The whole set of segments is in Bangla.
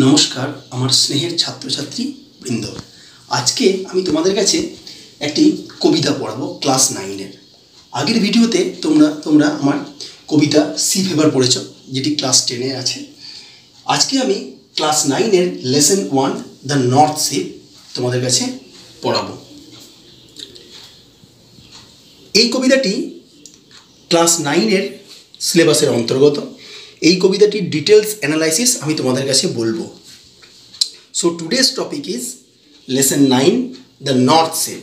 नमस्कार আমার স্নেহের ছাত্রছাত্রী বৃন্দ। আজকে আমি তোমাদের কাছে একটি কবিতা পড়াবো ক্লাস 9 এর। আগের ভিডিওতে তোমরা আমার কবিতা সি ফেভার পড়েছো, যেটি ক্লাস 10 এ আছে। আজকে আমি ক্লাস 9 এর লেসন 1 দ্য নর্থ শিপ তোমাদের কাছে পড়াবো। এই কবিতাটি ক্লাস 9 এর সিলেবাসের অন্তর্গত। এই কবিতাটির ডিটেলস অ্যানালাইসিস আমি তোমাদের কাছে বলবো। So today's topic is lesson 9 the north ship.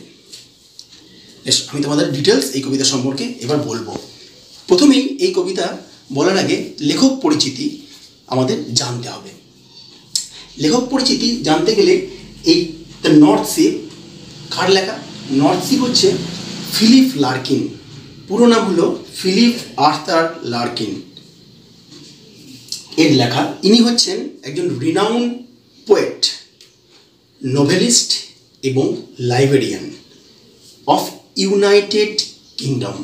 আমি তোমাদের ডিটেলস এই কবিতা সম্পর্কে এবার বলবো। প্রথমেই এই কবিতা বলার আগে লেখক পরিচিতি আমাদের জানতে হবে। লেখক পরিচিতি জানতে গেলে এই দ্য নর্থ শিপ কার লেখা? নর্থ শিপ হচ্ছে ফিলিপ লার্কিন, পুরো নাম হলো ফিলিপ আর্থার লার্কিন এর লেখা। ইনি হচ্ছেন একজন রিনাউন্ড পোয়েট, নোভেলিস্ট এবং লাইব্রেরিয়ান অফ ইউনাইটেড কিংডম,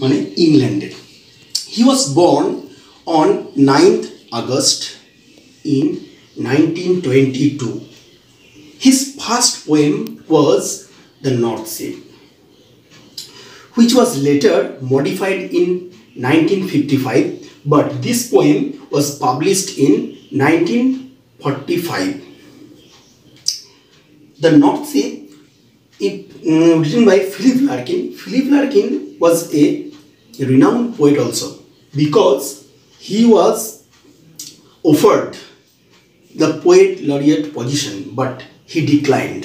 মানে ইংল্যান্ডের। He was born on 9th August in 1922. His first poem was The North Sea, which was later modified in 1955, but this poem was published in 1945. The North Sea, written by Philip Larkin. Philip Larkin was a renowned poet also, because he was offered the poet laureate position, but he declined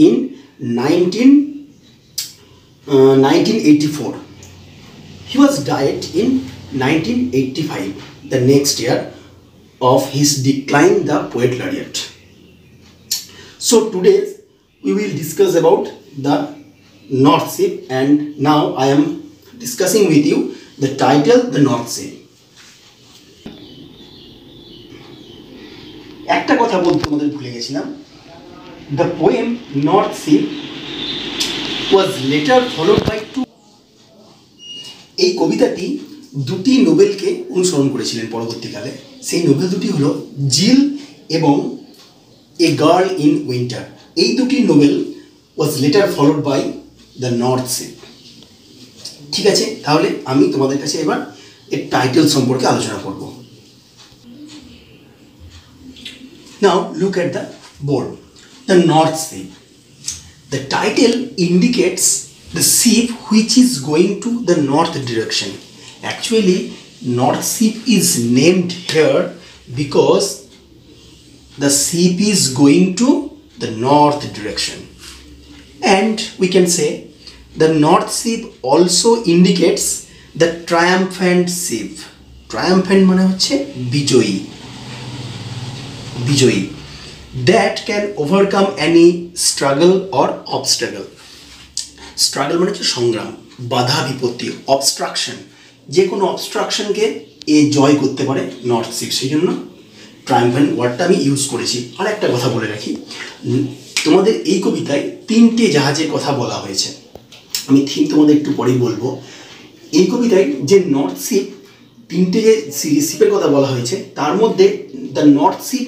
in 1984. He was died in 1985, the next year of his decline the poet laureate. So today we will discuss about the North Sea, and now I am discussing with you the title The North Sea. একটা কথা বলতে তোমাদের ভুলে গেছিলাম। The poem North Sea was later followed by two. এই কবিতাটি দুটি নোবেলকে অনুসরণ করেছিলেন পরবর্তীকালে। সেই নোবেল দুটি হলো জিল এবং এ গার্ল ইন উইন্টার। এই দুটি novel was later followed by the north sea. ঠিক আছে, তাহলে আমি তোমাদের কাছে এবার এর টাইটেল সম্পর্কে আলোচনা করব। Now look at the board. The north sea, the title indicates the ship which is going to the north direction. Actually, North Ship is named here because the ship is going to the north direction. And we can say the North Ship also indicates the triumphant ship. Triumphant মানে হচ্ছে বিজয়ী, বিজয়ী, that can overcome any struggle or obstacle. Struggle মানে হচ্ছে সংগ্রাম, বাধা বিপত্তি, অবস্ট্রাকশন, যে কোনো অবস্ট্রাকশনকে এ জয় করতে পারে নর্থ শিপ। সেই জন্য ট্রায়াম্ফ্যান্ট ওয়ার্ডটা আমি ইউজ করেছি। আর একটা কথা বলে রাখি, তোমাদের এই কবিতায় তিনটে জাহাজের কথা বলা হয়েছে। আমি থিম তোমাদের একটু পরেই বলবো। এই কবিতায় যে নর্থ শিপ, তিনটে যে শিপের কথা বলা হয়েছে, তার মধ্যে the north ship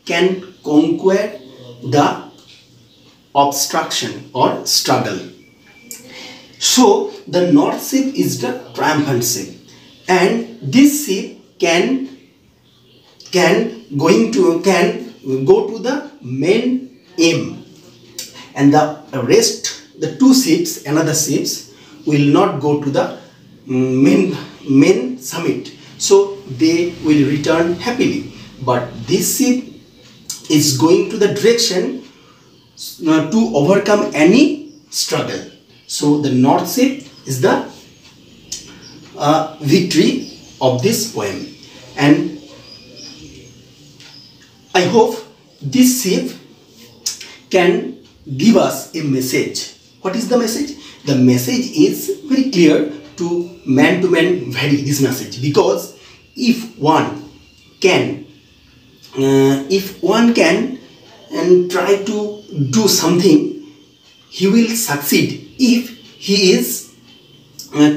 can conquer the obstruction or struggle. So the North Ship is the triumphant ship, and this ship can go to the main aim, and the rest, the two ships, another ships, will not go to the main summit, so they will return happily. But this ship is going to the direction to overcome any struggle. So the North Ship is the victory of this poem, and I hope this ship can give us a message. What is the message? The message is very clear to man vary this message, because if one can and try to do something, he will succeed if he is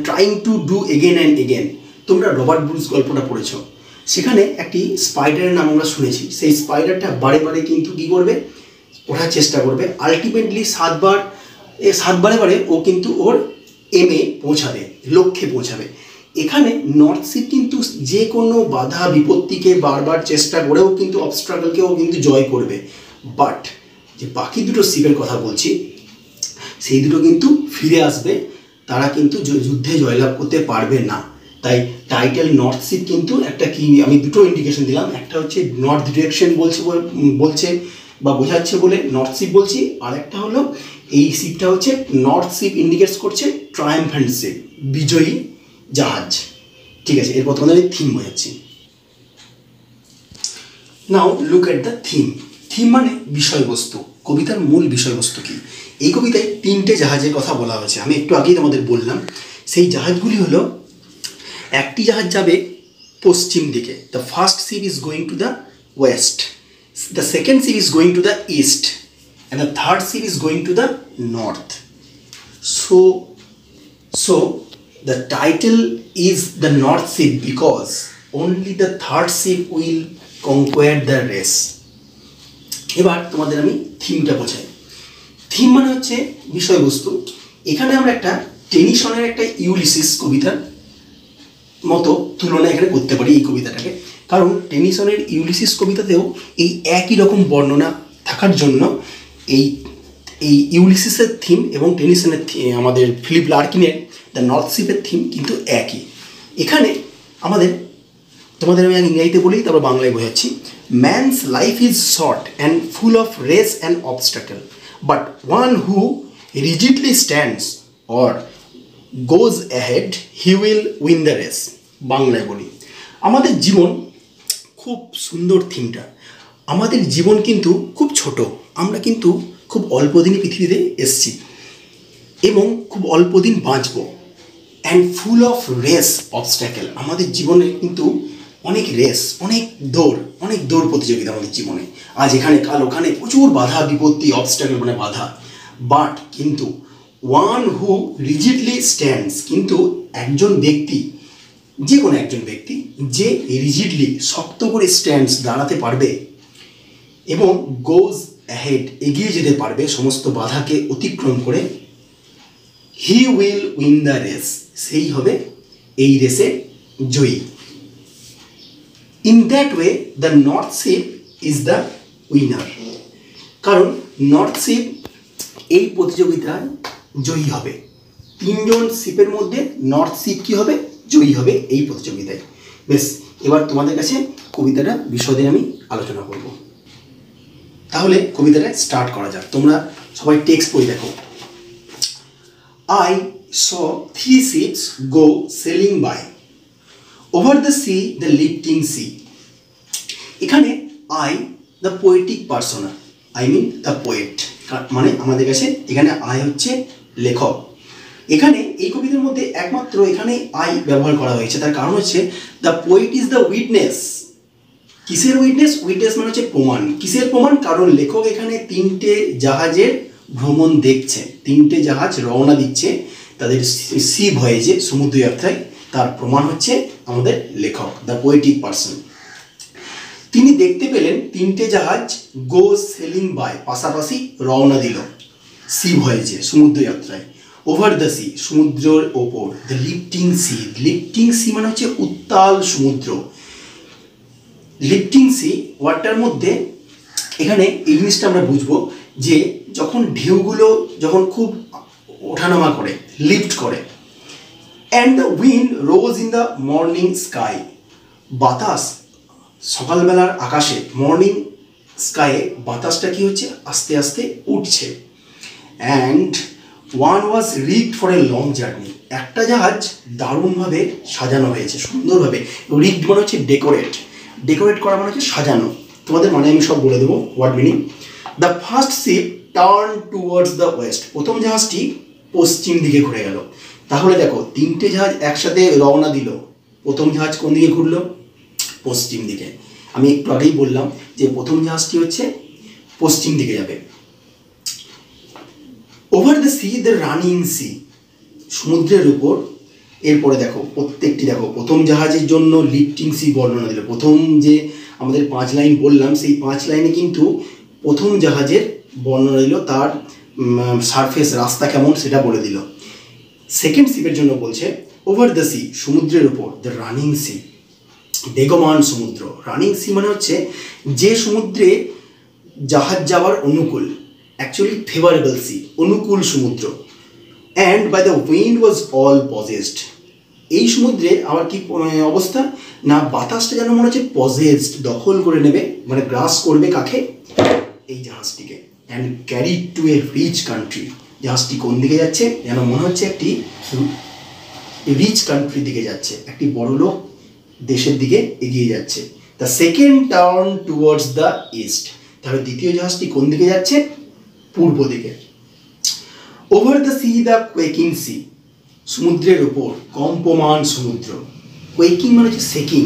trying to do again and again. তোমরা রবার্ট ব্রুস গল্পটা পড়েছো, সেখানে একটি স্পাইডারের নাম আমরা শুনেছি। সেই স্পাইডারটা বারে বারে কিন্তু কী করবে, ওঠার চেষ্টা করবে। আলটিমেটলি সাতবারে ও কিন্তু ওর এমে পৌঁছাবে, লক্ষ্যে পৌঁছাবে। এখানে নর্থ শিপ কিন্তু যে কোনো বাধা বিপত্তিকে বারবার চেষ্টা করেও কিন্তু অবস্ট্রাগলকেও কিন্তু জয় করবে। বাট যে বাকি দুটো শিপের কথা বলছি, সেই দুটো কিন্তু ফিরে আসবে, তারা কিন্তু যুদ্ধে জয়লাভ করতে পারবে না। তাই টাইটেল নর্থ শিপ কিন্তু একটা কি, আমি দুটো ইন্ডিকেশন দিলাম, একটা হচ্ছে নর্থ ডিরেকশন বলছে বা বোঝাচ্ছে বলে নর্থ শিপ বলছি, আর একটা হলো এই শিপটা হচ্ছে নর্থ শিপ ইন্ডিকেটস করছে ট্রায়াম্ফ্যান্ট শিপ, বিজয়ী জাহাজ। ঠিক আছে, এরপর তোমাদের আমি থিম বোঝাচ্ছি। Now look at the theme. Theme মানে বিষয়বস্তু। কবিতার মূল বিষয়বস্তু কি? এই কবিতায় 3টে জাহাজের কথা বলা হয়েছে, আমি একটু আগেই তোমাদের বললাম। সেই জাহাজগুলি হলো, একটি জাহাজ যাবে পশ্চিম দিকে, the first ship is going to the West, the second ship is going to the east, and the third ship is going to the north. So the title is the North Ship because only the third ship will conquer the race. এবার তোমাদের আমি থিমটা বোঝাই। থিম মানে হচ্ছে বিষয়বস্তু। এখানে আমরা একটা টেনিসনের একটা ইউলিসিস কবিতার মতো তুলনা এখানে করতে পারি এই কবিতাটাকে, কারণ টেনিসনের ইউলিসিস কবিতাতেও এই একই রকম বর্ণনা থাকার জন্য এই ইউলিসিসের থিম এবং টেনিসনের আমাদের ফিলিপ লার্কিনের দ্য নর্থ শিপের থিম কিন্তু একই। এখানে তোমাদের আমি ইংরেজিতে বলি, তারপর বাংলায় বোঝাচ্ছি। Man's life is short and full of race and obstacle, but one who rigidly stands or goes ahead he will win the race. বাংলায় বলি, আমাদের জীবন, খুব সুন্দর থিমটা। আমাদের জীবন কিন্তু খুব ছোট, আমরা কিন্তু খুব অল্প দিনই পৃথিবীতে এসছি এবং খুব অল্প দিন বাঁচব। And full of race obstacle, আমাদের জীবনে কিন্তু অনেক রেস, অনেক দৌড় প্রতিযোগিতা আমাদের জীবনে। আজ এখানে কাল ওখানে প্রচুর বাধা বিপত্তি, অবস্ট্যাকেল মানে বাধা। বাট কিন্তু ওয়ান হু রিজিডলি স্ট্যান্ডস, কিন্তু একজন ব্যক্তি, যে কোনো একজন ব্যক্তি যে রিজিডলি শক্ত করে স্ট্যান্ডস দাঁড়াতে পারবে এবং গোজ অ্যাহেড এগিয়ে যেতে পারবে সমস্ত বাধাকে অতিক্রম করে, he will win the race, সেই হবে এই রেসে জয়ী। In that way the north ship is the winner, কারণ নর্থ শিপ এই প্রতিযোগিতায় জয়ী হবে। 3জন শিপের মধ্যে নর্থ শিপ কী হবে, জয়ী হবে এই প্রতিযোগিতায়। বেশ, এবার তোমাদের কাছে কবিতাটা বিশদে আমি আলোচনা করব। তাহলে কবিতাটা স্টার্ট করা যাক। তোমরা সবাই টেক্সট বই দেখো। I saw 3 ships go sailing by over the sea, the lifting sea. এখানে I the poetic persona, I mean the poet, মানে আমাদের কাছে এখানে I হচ্ছে লেখক। এখানে এই কবিতার মধ্যে একমাত্র এখানে I ব্যবহার করা হয়েছে, তার কারণ হচ্ছে the poet is the witness. কিসের উইটনেস? উইটনেস মানে হচ্ছে প্রমাণ। কিসের প্রমাণ? কারণ লেখক এখানে 3টে জাহাজের ভ্রমণ দেখছে, 3টে জাহাজ রওনা দিচ্ছে তাদের সি ভয়েজে, সমুদ্র যাত্রায়। তার প্রমাণ হচ্ছে আমাদের লেখক, দ্য পোয়েটিক পারসন। তিনি দেখতে পেলেন 3টে জাহাজ গো সেলিং বাই, পাশাপাশি রওনা দিল সি ভয়েজে, সমুদ্র যাত্রায়। ওভার দ্য সি, সমুদ্রের ওপর। The lifting sea, lifting sea মানে হচ্ছে উত্তাল সমুদ্র। লিফটিং সি ওয়ার্ডটার মধ্যে এখানে এই জিনিসটা আমরা বুঝবো যে যখন ঢেউগুলো যখন খুব ওঠানামা করে, লিফট করে। And the wind rose in the morning sky, বাতাস সকালবেলার আকাশে, মর্নিং স্কায়ে বাতাসটা কি হচ্ছে, আস্তে আস্তে উঠছে। And one was rigged for a long journey, একটা জাহাজ দারুণভাবে সাজানো হয়েছে, সুন্দরভাবে। রিগড মানে হচ্ছে ডেকোরেট, ডেকোরেট করা মানে হচ্ছে সাজানো। তোমাদের মানে আমি সব বলে দেবো word meaning. The first ship turn towards the west, প্রথম জাহাজটি পশ্চিম দিকে ঘুরে গেল। তাহলে দেখো 3টে জাহাজ একসাথে রওনা দিল, প্রথম জাহাজ কোন দিকে ঘুরলো, পশ্চিম দিকে। আমি একটু আগেই বললাম যে প্রথম জাহাজটি হচ্ছে পশ্চিম দিকে যাবে। Over the sea the running sea, সমুদ্রের উপর এরপরে দেখো প্রত্যেকটি দেখো, প্রথম জাহাজের জন্য লিফটিং সি বর্ণনা দিল। প্রথম যে আমাদের 5 লাইন বললাম, সেই 5 লাইনে কিন্তু প্রথম জাহাজের বর্ণনা দিল, তার সারফেস রাস্তা কেমন সেটা বলে দিল। সেকেন্ড শিপের জন্য বলছে ওভার দ্য সি, সমুদ্রের উপর, দ্য রানিং সি, বেগমান সমুদ্র। রানিং সি মানে হচ্ছে যে সমুদ্রে জাহাজ যাওয়ার অনুকূল, অ্যাকচুয়ালি ফেভারেবল সি, অনুকূল সমুদ্র। And by the wind was all possessed. এই সমুদ্রে আবার কি অবস্থা না, বাতাসটা যেন মনে হচ্ছে পজেসড, দখল করে নেবে, মানে গ্রাস করবে কাকে, এই জাহাজটিকে। And carried to a rich country, জাহাজটি কোন দিকে যাচ্ছে যেন মনে হচ্ছে একটি রিচ কান্ট্রির দিকে যাচ্ছে, একটি বড়লোক দেশের দিকে এগিয়ে যাচ্ছে। The second turn towards the east, তাহলে দ্বিতীয় জাহাজটি কোন দিকে যাচ্ছে, পূর্ব দিকে। Over the sea, the quaking sea, সমুদ্রের ওপর, কম্পমান সমুদ্র। কোয়েকিং মানে হচ্ছে শেকিং,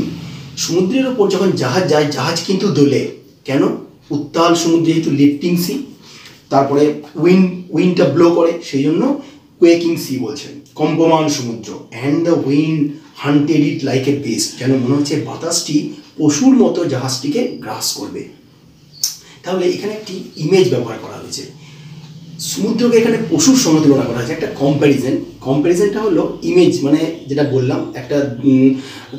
সমুদ্রের ওপর যখন জাহাজ যায় জাহাজ কিন্তু দোলে, কেন, উত্তাল সমুদ্রে যেহেতু লিফটিং সি, তারপরে উইন্ডটা ব্লো করে, সেই জন্য কোয়েকিং সি বলছেন, কম্পমান সমুদ্র। And the wind hunted it like a beast, যেন মনে হচ্ছে বাতাসটি পশুর মতো জাহাজটিকে গ্রাস করবে। তাহলে এখানে একটি ইমেজ ব্যবহার করা হয়েছে, সমুদ্রকে এখানে পশুর সঙ্গে তুলনা করা হয়েছে, একটা কম্প্যারিজনটা হলো ইমেজ, মানে যেটা বললাম একটা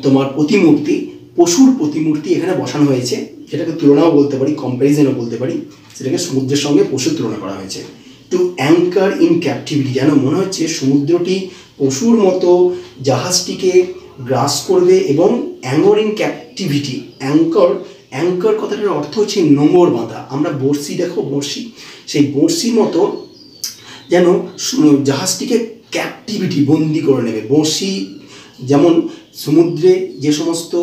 তোমার প্রতিমূর্তি, পশুর প্রতিমূর্তি এখানে বসানো হয়েছে, যেটাকে তুলনাও বলতে পারি, কম্প্যারিজনও বলতে পারি, সেটাকে সমুদ্রের সঙ্গে পশুর তুলনা করা হয়েছে। টু অ্যাঙ্কার ইন ক্যাপটিভিটি, যেন মনে হচ্ছে সমুদ্রটি পশুর মতো জাহাজটিকে গ্রাস করবে, এবং অ্যাঙ্গর ইন ক্যাপটিভিটি, অ্যাঙ্কর কথাটার অর্থ হচ্ছে নোঙর বাঁধা। আমরা বড়শি দেখো, বড়শি, সেই বড়শির মতো যেন জাহাজটিকে ক্যাপটিভিটি, বন্দি করে নেবে। বড়শি যেমন সমুদ্রে যে সমস্ত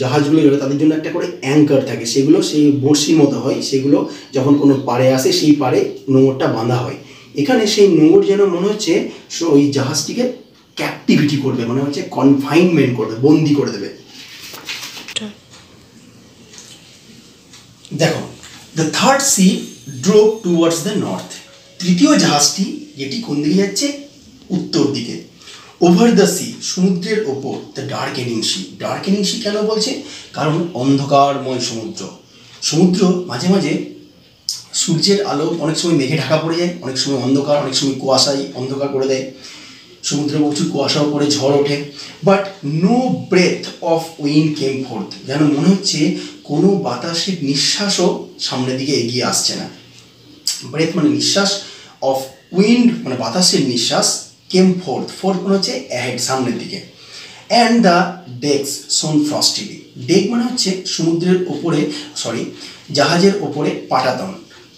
জাহাজগুলো গেলে তাদের জন্য একটা করে অ্যাঙ্কার থাকে, সেগুলো সেই বড়শির মতো হয়, সেগুলো যখন কোনো পাড়ে আসে সেই পাড়ে নোঙরটা বাঁধা হয়। এখানে সেই নোঙর যেন মনে হচ্ছে ওই জাহাজটিকে ক্যাপটিভিটি করবে, মনে হচ্ছে কনফাইনমেন্ট করবে, বন্দি করে দেবে। দেখো, the third sea drove towards the north, তৃতীয় জাহাজটি যেটি কোন দিকে যাচ্ছে, উত্তর দিকে। ওভার দ্য সি, সমুদ্রের ওপর, the darkening sea, darkening sea কেন বলছে, কারণ অন্ধকারময় সমুদ্র। সমুদ্র মাঝে মাঝে সূর্যের আলো অনেক সময় মেঘে ঢাকা পড়ে যায়, অনেক সময় অন্ধকার, অনেক সময় কুয়াশায় অন্ধকার করে দেয়, সমুদ্রে প্রচুর কুয়াশাও পড়ে, ঝড় ওঠে। But no breath of wind came forth, যেন মনে হচ্ছে কোনো বাতাসের নিঃশ্বাসও সামনের দিকে এগিয়ে আসছে না। ব্রেথ মানে নিঃশ্বাস, অফ উইন্ড মানে বাতাসের নিঃশ্বাস, কেম ফোর্থ, ফোর্থ মানে হচ্ছে অ্যাহেড, সামনের দিকে। অ্যান্ড দ্য ডেকস শোন ফ্রস্টিলি, ডেক মানে হচ্ছে সমুদ্রের ওপরে, জাহাজের ওপরে পাটাতন।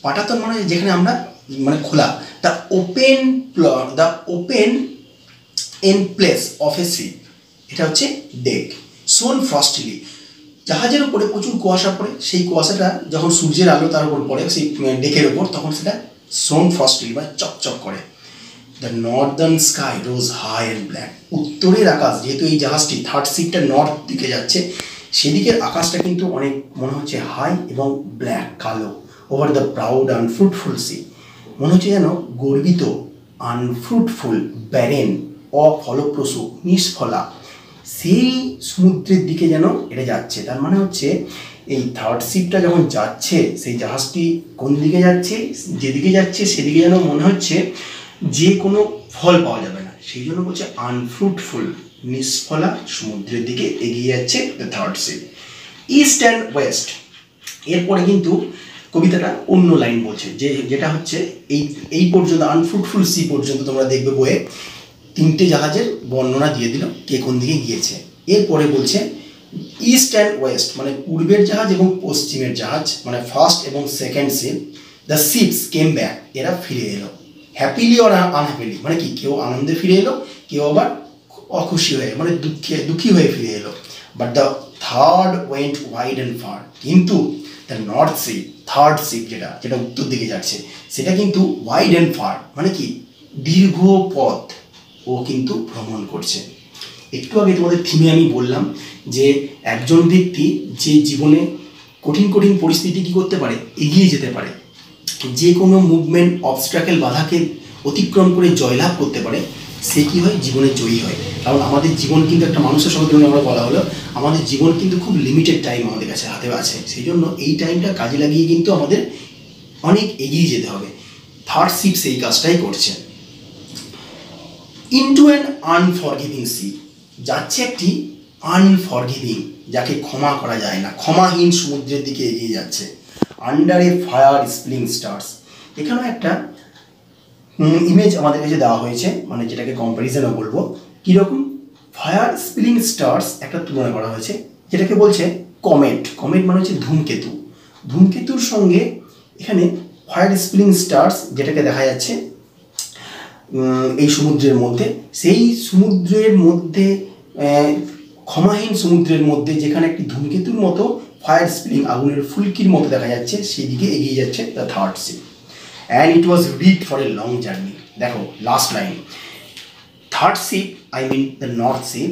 পাটাতন মানে যেখানে আমরা মানে খোলা, the open N place of a ship, এটা হচ্ছে ডেক। শোন ফ্রস্টিলি, জাহাজের উপরে প্রচুর কুয়াশা পড়ে, সেই কুয়াশাটা যখন সূর্যের আলো তার উপর পড়ে সেই ডেকের ওপর, তখন সেটা শোন ফ্রস্টিলি বা চকচক করে। The northern sky rose high and black, উত্তরের আকাশ, যেহেতু এই জাহাজটি থার্ড শিপটা নর্থ দিকে যাচ্ছে, সেদিকের আকাশটা কিন্তু অনেক মনে হচ্ছে হাই এবং ব্ল্যাক, কালো। Over the proud unfruitful sea, মনে হচ্ছে যেন গর্বিত, আনফ্রুটফুল, ব্যারেন, অফলপ্রসূ, নিষ্ফলা, সেই সমুদ্রের দিকে যেন এটা যাচ্ছে। তার মানে হচ্ছে এই থার্ড শিপটা যখন যাচ্ছে, সেই জাহাজটি কোন দিকে যাচ্ছে, যেদিকে যাচ্ছে সেদিকে যেন মনে হচ্ছে যে কোনো ফল পাওয়া যাবে না, সেই জন্য বলছে আনফ্রুটফুল, নিষ্ফলা সমুদ্রের দিকে এগিয়ে যাচ্ছে the third sheep. East and West, এরপরে কিন্তু কবিতাটা অন্য লাইন বলছে, যেটা হচ্ছে এই পর্যন্ত আনফ্রুটফুল সি পর্যন্ত তোমরা দেখবে বইয়ে 3টে জাহাজের বর্ণনা দিয়ে দিল, কে কোন দিকে গিয়েছে। এরপরে বলছে ইস্ট অ্যান্ড ওয়েস্ট, মানে পূর্বের জাহাজ এবং পশ্চিমের জাহাজ, মানে ফার্স্ট এবং second ship. The ships came back, এরা ফিরে এলো। হ্যাপিলি অর আনহ্যাপিলি, মানে কি, কেউ আনন্দে ফিরে এলো, কেউ আবার অখুশি হয়ে, মানে দুঃখী হয়ে ফিরে এলো। But the third went wide and far, কিন্তু the north ship, third ship যেটা উত্তর দিকে যাচ্ছে, সেটা কিন্তু ওয়াইড অ্যান্ড ফার, মানে কি, দীর্ঘ পথ ও কিন্তু ভ্রমণ করছে। একটু আগে তোমাদের থিমে আমি বললাম যে একজন ব্যক্তি যে জীবনে কঠিন কঠিন পরিস্থিতি কী করতে পারে, এগিয়ে যেতে পারে, যে কোনো মুভমেন্ট, অবস্ট্রাকেল, বাধাকে অতিক্রম করে জয়লাভ করতে পারে, সে কী হয়, জীবনে জয়ী হয়। কারণ আমাদের জীবন কিন্তু একটা মানুষের সঙ্গে তুলনা আমরা বলা হলো, আমাদের জীবন কিন্তু খুব লিমিটেড টাইম আমাদের কাছে হাতে আছে। সেই জন্য এই টাইমটা কাজে লাগিয়ে কিন্তু আমাদের অনেক এগিয়ে যেতে হবে। থার্ড শিপ সেই কাজটাই করছে। ইনটু অ্যান আনফরগিভিং সি, যাচ্ছে একটি আনফরগিভিং, যাকে ক্ষমা করা যায় না, ক্ষমাহীন সমুদ্রের দিকে এগিয়ে যাচ্ছে। আন্ডার এ ফায়ার স্প্লিং স্টার্স, এখানেও একটা ইমেজ আমাদের কাছে দেওয়া হয়েছে, মানে যেটাকে কম্প্যারিজনও বলবো। কীরকম, ফায়ার স্প্লিং স্টার্স একটা তুলনা করা হয়েছে, যেটাকে বলছে কমেট। কমেট মানে হচ্ছে ধূমকেতু। ধূমকেতুর সঙ্গে এখানে ফায়ার স্প্লিং স্টার্স, যেটাকে দেখা যাচ্ছে এই সমুদ্রের মধ্যে, সেই সমুদ্রের মধ্যে ক্ষমাহীন সমুদ্রের মধ্যে যেখানে একটি ধূমকেতুর মতো ফায়ার স্প্লিং, আগুনের ফুলকির মতো দেখা যাচ্ছে, সেই দিকে এগিয়ে যাচ্ছে the third ship. And it was ready for a long journey. দেখো last line, third ship I mean the north ship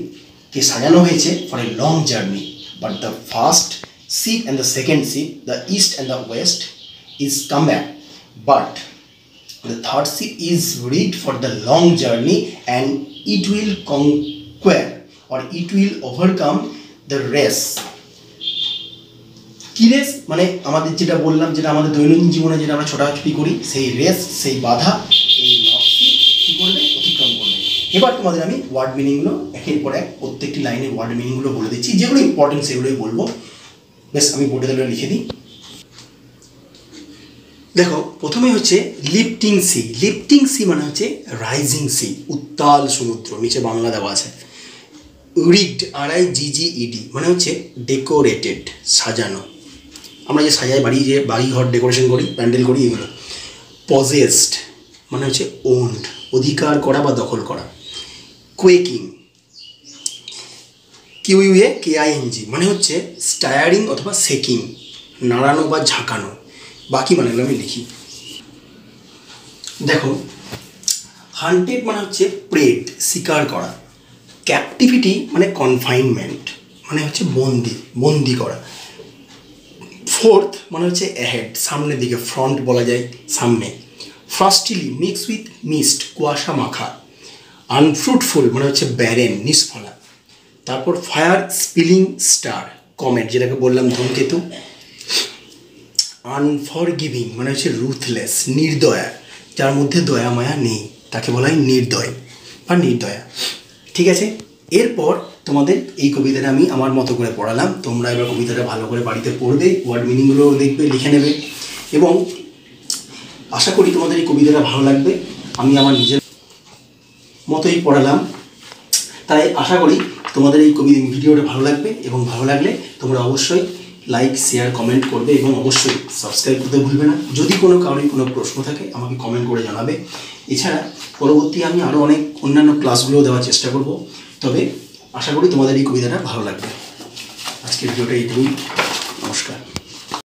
কে সাজানো হয়েছে for a long journey, but the first ship and the second ship, the east and the west is come back, but the third ship is rigged for the long journey and it will conquer or it will overcome the race. কি রেস, মানে আমাদের যেটা বললাম, যেটা আমাদের দৈনন্দিন জীবনে যেটা আমরা ছোটাছুটি করি, সেই রেস, সেই বাধা এই নর্থ শিপ কী করবে, অতিক্রম করবে। এবার তোমাদের আমি ওয়ার্ড মিনিংগুলো একের পর এক প্রত্যেকটি লাইনের ওয়ার্ড মিনিংগুলো বলে দিচ্ছি, যেগুলো ইম্পর্টেন্ট সেগুলোই বলবো। বেশ, আমি বোর্ডে তাহলে লিখে দিই। দেখো প্রথমে হচ্ছে লিফটিং সি। লিফটিং সি মানে হচ্ছে রাইজিং সি, উত্তাল সমুদ্র, নিচে বাংলা দেওয়া আছে। রিগড, RIGGED মানে হচ্ছে ডেকোরেটেড, সাজানো, আমরা যে সাজাই বাড়ি, যে বাড়ি ঘর ডেকোরেশন করি, প্যান্ডেল করি, এগুলো। পজেসড মানে হচ্ছে ওন্ড, অধিকার করা বা দখল করা। কোয়েকিং, QUAKING মানে হচ্ছে স্টায়ারিং অথবা শেকিং, নাড়ানো বা ঝাঁকানো। বাকি মানেগুলো আমি লিখি। দেখো, হান্টেড মানে হচ্ছে প্রেড, শিকার করা। ক্যাপটিভিটি মানে কনফাইনমেন্ট, মানে হচ্ছে বন্দি করা। ফোর্থ মানে হচ্ছে অ্যাহেড, সামনের দিকে, ফ্রন্ট বলা যায়, সামনে। ফ্রস্টিলি মিক্স উইথ মিস্ট, কুয়াশা মাখা। আনফ্রুটফুল মানে হচ্ছে ব্যারেন, নিষ্ফলা। তারপর ফায়ার স্পিলিং স্টার, কমেট, যেটাকে বললাম ধূমকেতু। আনফরগিভিং মানে হচ্ছে রুথলেস, নির্দয়া, যার মধ্যে দয়া মায়া নেই, তাকে বলা হয় নির্দয় বা নির্দয়া। ঠিক আছে, এরপর তোমাদের এই কবিতাটা আমি আমার মতো করে পড়ালাম। তোমরা এবার কবিতাটা ভালো করে বাড়িতে পড়বে, ওয়ার্ড মিনিংগুলো দেখবে, লিখে নেবে, এবং আশা করি তোমাদের এই কবিতাটা ভালো লাগবে। আমি আমার নিজের মতোই পড়ালাম, তাই আশা করি তোমাদের এই ভিডিওটা ভালো লাগবে, এবং ভালো লাগলে তোমরা অবশ্যই লাইক, শেয়ার, কমেন্ট করবে, এবং অবশ্যই সাবস্ক্রাইব করতে ভুলবে না। যদি কোনো কারোর কোনো প্রশ্ন থাকে আমাকে কমেন্ট করে জানাবে। এছাড়া পরবর্তী আমি আরও অনেক অন্যান্য ক্লাসগুলো দেওয়ার চেষ্টা করব। তবে আশা করি তোমাদের এই কবিতাটা ভালো লাগবে। আজকের ভিডিওটা এইটুকুই। নমস্কার।